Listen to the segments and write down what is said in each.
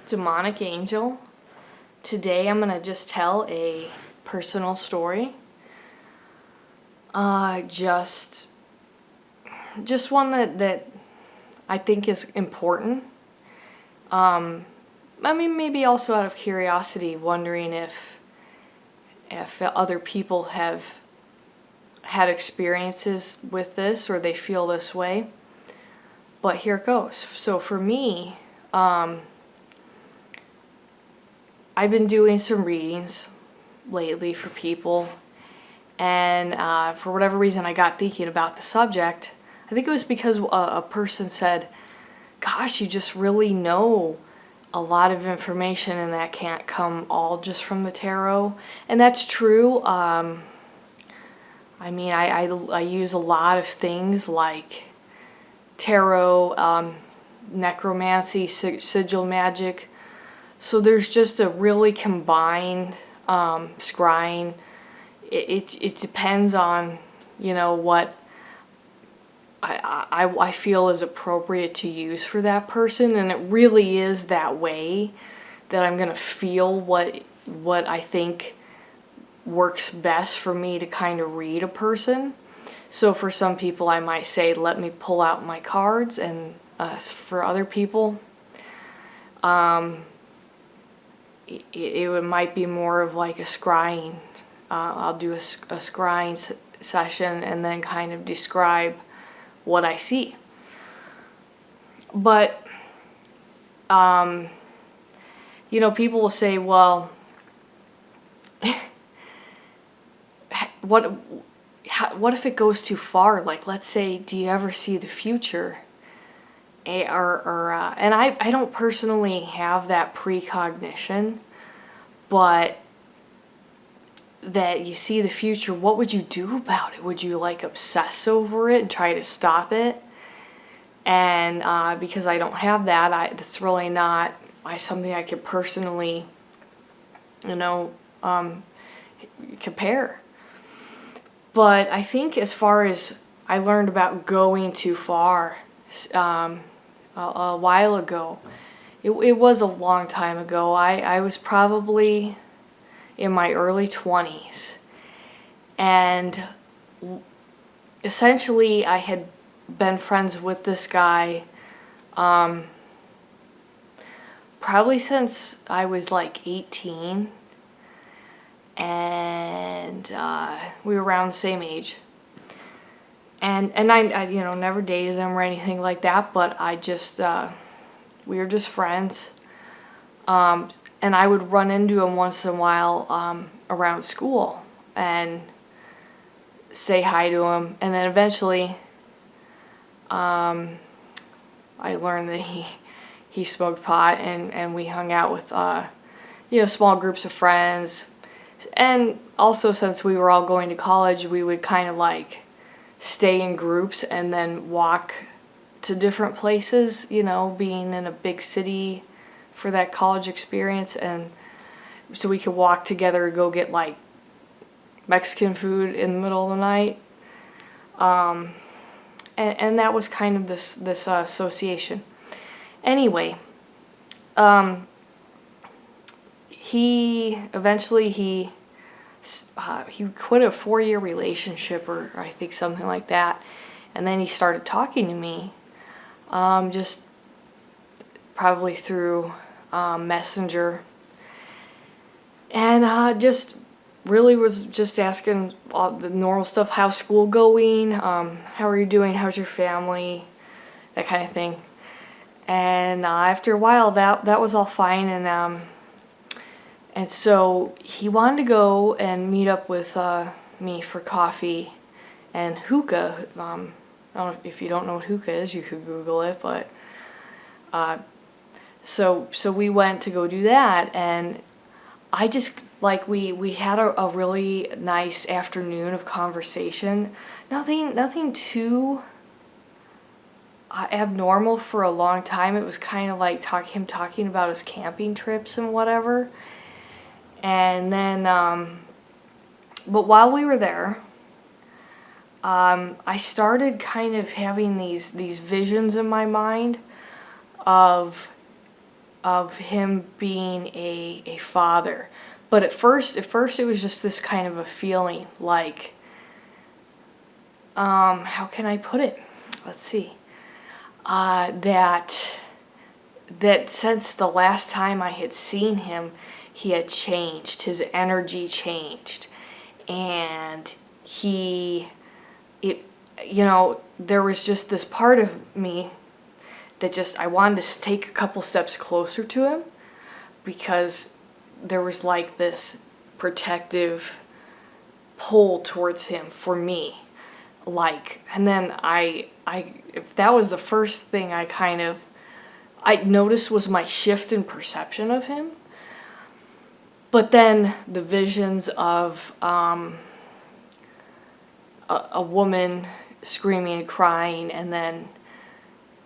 Demonic Angel. Today I'm going to just tell a personal story. Just one that I think is important. Maybe also out of curiosity, wondering if other people have had experiences with this or they feel this way. But here it goes. So for me, I've been doing some readings lately for people, and for whatever reason I got thinking about the subject. I think it was because a person said, gosh, you just really know a lot of information and that can't come all just from the tarot. And that's true. I use a lot of things like tarot, necromancy, sigil magic. So there's just a really combined scrying. It depends on, what I feel is appropriate to use for that person, and it really is that way that I'm gonna feel what I think works best for me to kind of read a person. So for some people I might say, let me pull out my cards, and for other people it might be more of like a scrying. I'll do a scrying session and then kind of describe what I see. But people will say, well, what if it goes too far? Like, let's say, do you ever see the future? And I don't personally have that precognition, but that you see the future, what would you do about it? Would you obsess over it and try to stop it? And because I don't have that, that's really not something I could personally, compare. But I think as far as I learned about going too far a while ago, it was a long time ago. I was probably in my early 20s, and essentially I had been friends with this guy probably since I was 18, and we were around the same age. And I never dated him or anything like that, but I just we were just friends. And I would run into him once in a while around school and say hi to him. And then eventually I learned that he smoked pot, and we hung out with small groups of friends. And also, since we were all going to college, we would kind of stay in groups and then walk to different places, being in a big city for that college experience. And so we could walk together and go get Mexican food in the middle of the night. And that was kind of this association. Anyway, he quit a 4-year relationship, or I think something like that, and then he started talking to me, just probably through Messenger, and just really was just asking all the normal stuff. How's school going? How are you doing? How's your family? That kind of thing. And after a while, that was all fine, and so he wanted to go and meet up with me for coffee and hookah. I don't know if you don't know what hookah is, you could Google it, but so we went to go do that, and I just we had a really nice afternoon of conversation. Nothing too abnormal for a long time. It was kind of him talking about his camping trips and whatever. And then, but while we were there, I started kind of having these visions in my mind of of him being a father. But at first it was just this kind of a feeling like, how can I put it? Let's see. That since the last time I had seen him, he had changed. His energy changed. And there was just this part of me that just, I wanted to take a couple steps closer to him, because there was like this protective pull towards him for me. And then if that was the first thing I noticed, was my shift in perception of him. But then the visions of a woman screaming and crying, and then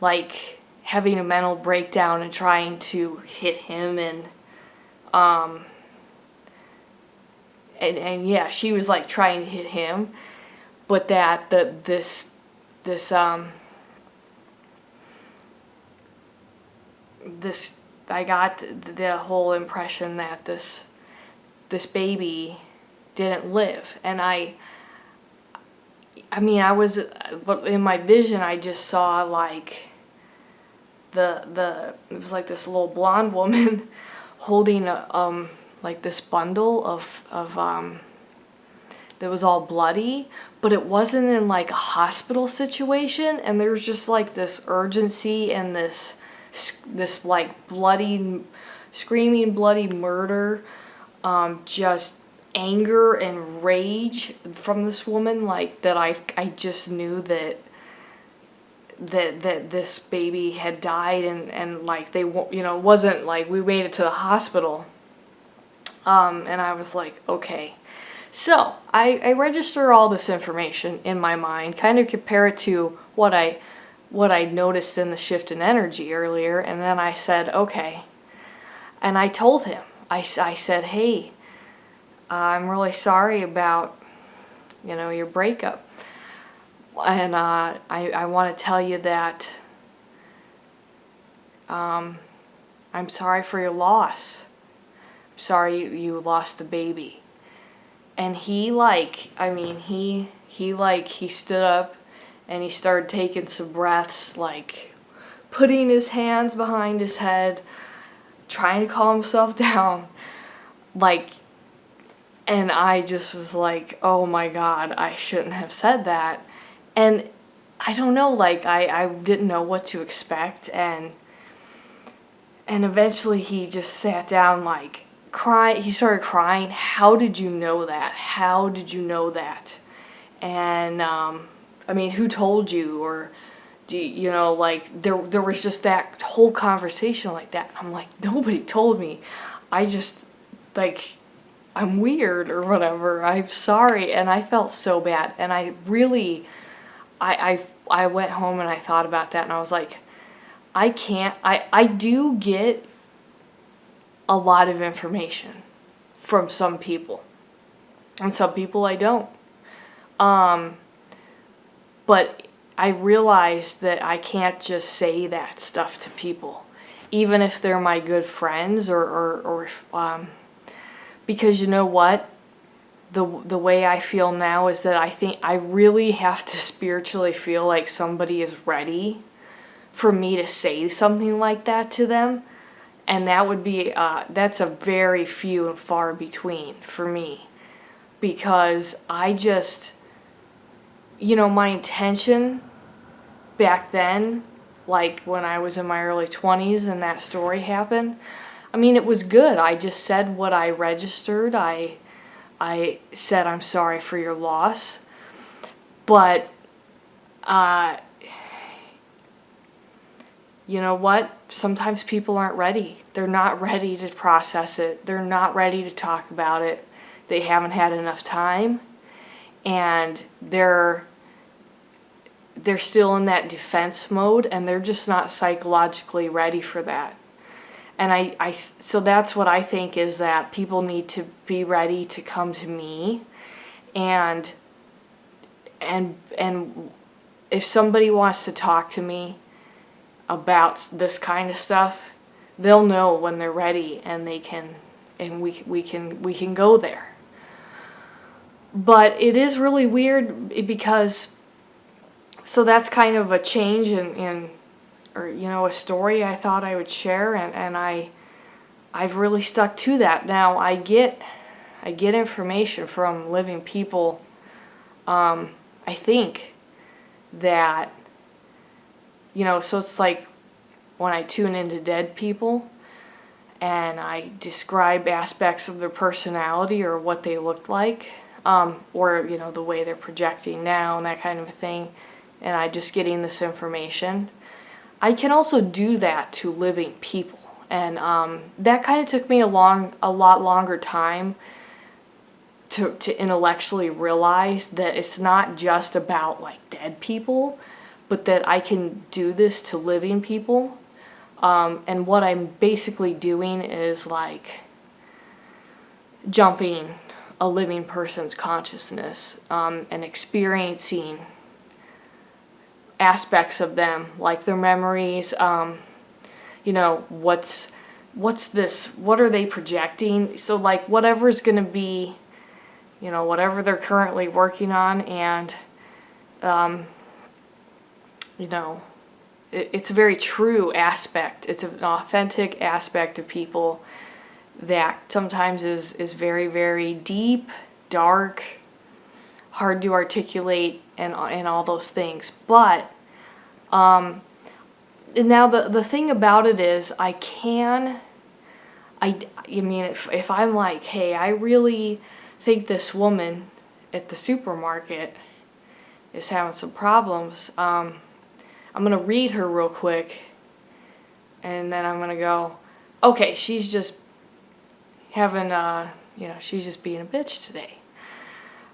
like having a mental breakdown and trying to hit him, and yeah, she was like trying to hit him, but that this I got the whole impression that this baby didn't live. And I was, but in my vision I just saw like it was like this little blonde woman holding like this bundle of that was all bloody, but it wasn't in like a hospital situation, and there was just like this urgency and this like bloody, screaming bloody murder, just anger and rage from this woman, like that I just knew that this baby had died, and like they, it wasn't like we made it to the hospital, and I was like, okay. So I register all this information in my mind, kind of compare it to what I noticed in the shift in energy earlier, and then I said, okay. And I told him, I said, hey, I'm really sorry about, your breakup. And I want to tell you that I'm sorry for your loss. I'm sorry you lost the baby. And he stood up and he started taking some breaths, like putting his hands behind his head, trying to calm himself down, and I just was like, oh my God, I shouldn't have said that. And I don't know, I didn't know what to expect, and eventually he just sat down, he started crying. How did you know that? How did you know that? And, who told you? Or, there was just that whole conversation like that. I'm like, nobody told me. I just, I'm weird or whatever. I'm sorry. And I felt so bad. And I really, I went home and I thought about that, and I was like, I do get a lot of information from some people, and some people I don't. But I realized that I can't just say that stuff to people, even if they're my good friends, or because you know what? The way I feel now is that I think I really have to spiritually feel like somebody is ready for me to say something like that to them. And that would be, that's a very few and far between for me. Because I just, my intention back then, when I was in my early 20s and that story happened, it was good. I just said what I registered. I said, I'm sorry for your loss. But, you know what? Sometimes people aren't ready. They're not ready to process it. They're not ready to talk about it. They haven't had enough time. And they're still in that defense mode, and they're just not psychologically ready for that. And so that's what I think, is that people need to be ready to come to me, and if somebody wants to talk to me about this kind of stuff, they'll know when they're ready, and we can go there. But it is really weird because, so that's kind of a change in or a story I thought I would share, and I've really stuck to that. Now I get information from living people. I think that, so it's like when I tune into dead people and I describe aspects of their personality or what they looked like, or the way they're projecting now and that kind of a thing, and I just getting this information. I can also do that to living people, and that kind of took me a lot longer time to intellectually realize that it's not just about like dead people, but that I can do this to living people. And what I'm basically doing is like jumping a living person's consciousness, and experiencing aspects of them, like their memories, what's this, what are they projecting? So like whatever's going to be, whatever they're currently working on, and it's a very true aspect. It's an authentic aspect of people that sometimes is very, very deep, dark, hard to articulate, and all those things. But and now the thing about it is I mean, if I'm like, hey, I really think this woman at the supermarket is having some problems, I'm going to read her real quick, and then I'm going to go, okay, she's just having, she's just being a bitch today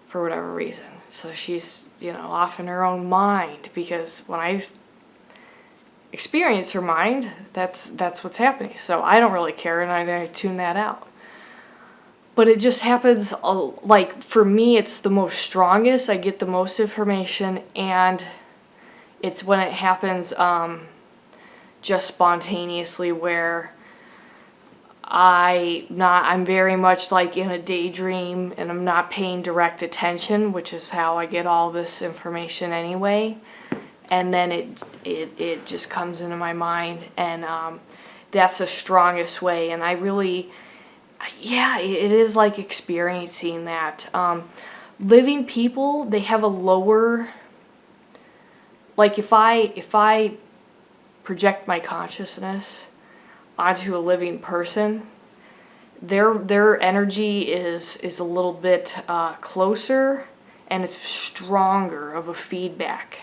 for whatever reason. So she's, off in her own mind, because when I experience her mind, that's what's happening. So I don't really care, and I tune that out. But it just happens, like, for me, it's the most strongest. I get the most information, and it's when it happens just spontaneously, where I'm very much like in a daydream, and I'm not paying direct attention, which is how I get all this information anyway. And then it just comes into my mind, and that's the strongest way. And I really, it is like experiencing that. Living people, they have a lower, like if I project my consciousness onto a living person, their energy is a little bit closer, and it's stronger of a feedback.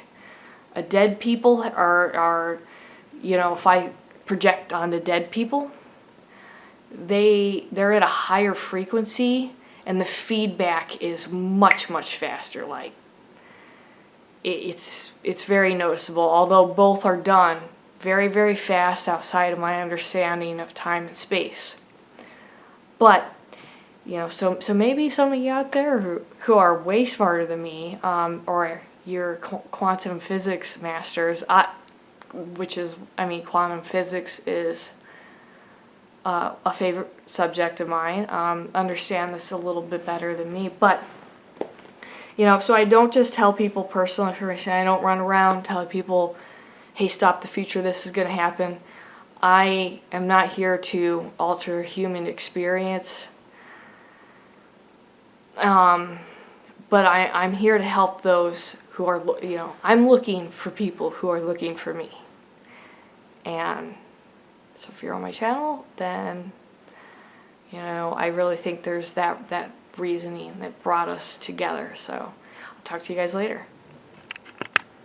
A dead people are if I project onto dead people, they're at a higher frequency, and the feedback is much faster. Like it's very noticeable, although both are done very, very fast outside of my understanding of time and space. But so maybe some of you out there who are way smarter than me, or your quantum physics masters, quantum physics is a favorite subject of mine, understand this a little bit better than me. But so I don't just tell people personal information. I don't run around telling people, hey, stop the future, this is going to happen. I am not here to alter human experience. But I'm here to help those who are, I'm looking for people who are looking for me. And so if you're on my channel, then, I really think there's that reasoning that brought us together. So I'll talk to you guys later.